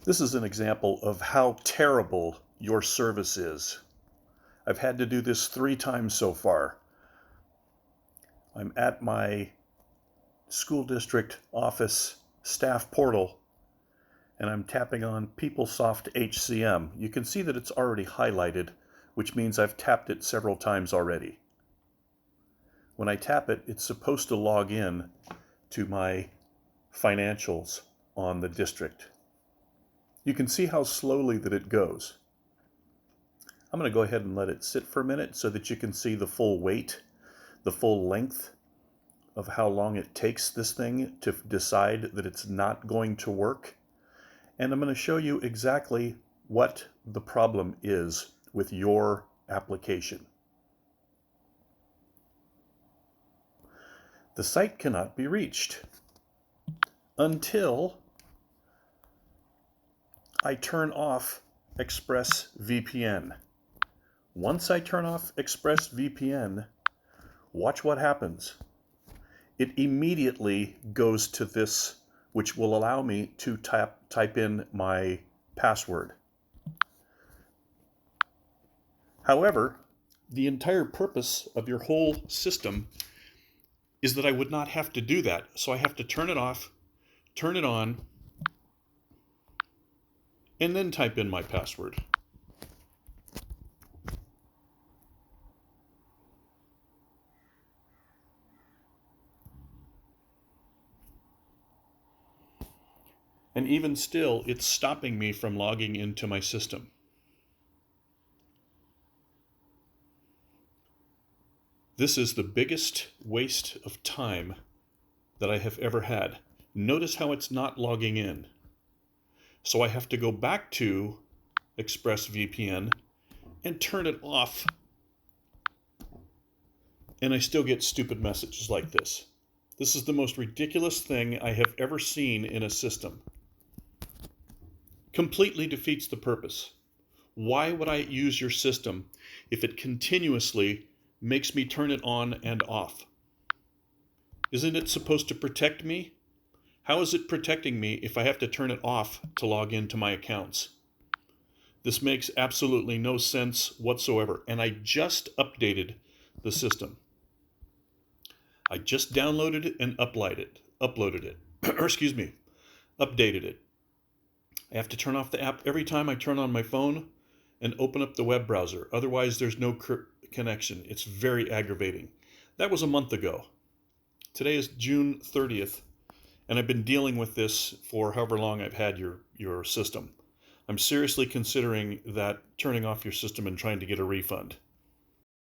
This is an example of how terrible your service is. I've had to do this 3 times so far. I'm at my school district office staff portal and I'm tapping on PeopleSoft HCM. You can see that it's already highlighted, which means I've tapped it several times already. When I tap it, it's supposed to log in to my financials on the district. You can see how slowly that it goes. I'm going to go ahead and let it sit for a minute so that you can see the full weight, the full length of how long it takes this thing to decide that it's not going to work. And I'm going to show you exactly what the problem is with your application. The site cannot be reached until I turn off ExpressVPN. Once I turn off ExpressVPN, watch what happens. It immediately goes to this, which will allow me to type in my password. However, the entire purpose of your whole system is that I would not have to do that. So I have to turn it off, turn it on, and then type in my password. And even still, it's stopping me from logging into my system. This is the biggest waste of time that I have ever had. Notice how it's not logging in. So I have to go back to ExpressVPN and turn it off. And I still get stupid messages like this. This is the most ridiculous thing I have ever seen in a system. Completely defeats the purpose. Why would I use your system if it continuously makes me turn it on and off? Isn't it supposed to protect me? How is it protecting me if I have to turn it off to log into my accounts? This makes absolutely no sense whatsoever. And I just updated the system. I just downloaded it and uploaded it. Or excuse me, updated it. I have to turn off the app every time I turn on my phone and open up the web browser. Otherwise, there's no connection. It's very aggravating. That was a month ago. Today is June 30th, and I've been dealing with this for however long I've had your system. I'm seriously considering that turning off your system and trying to get a refund.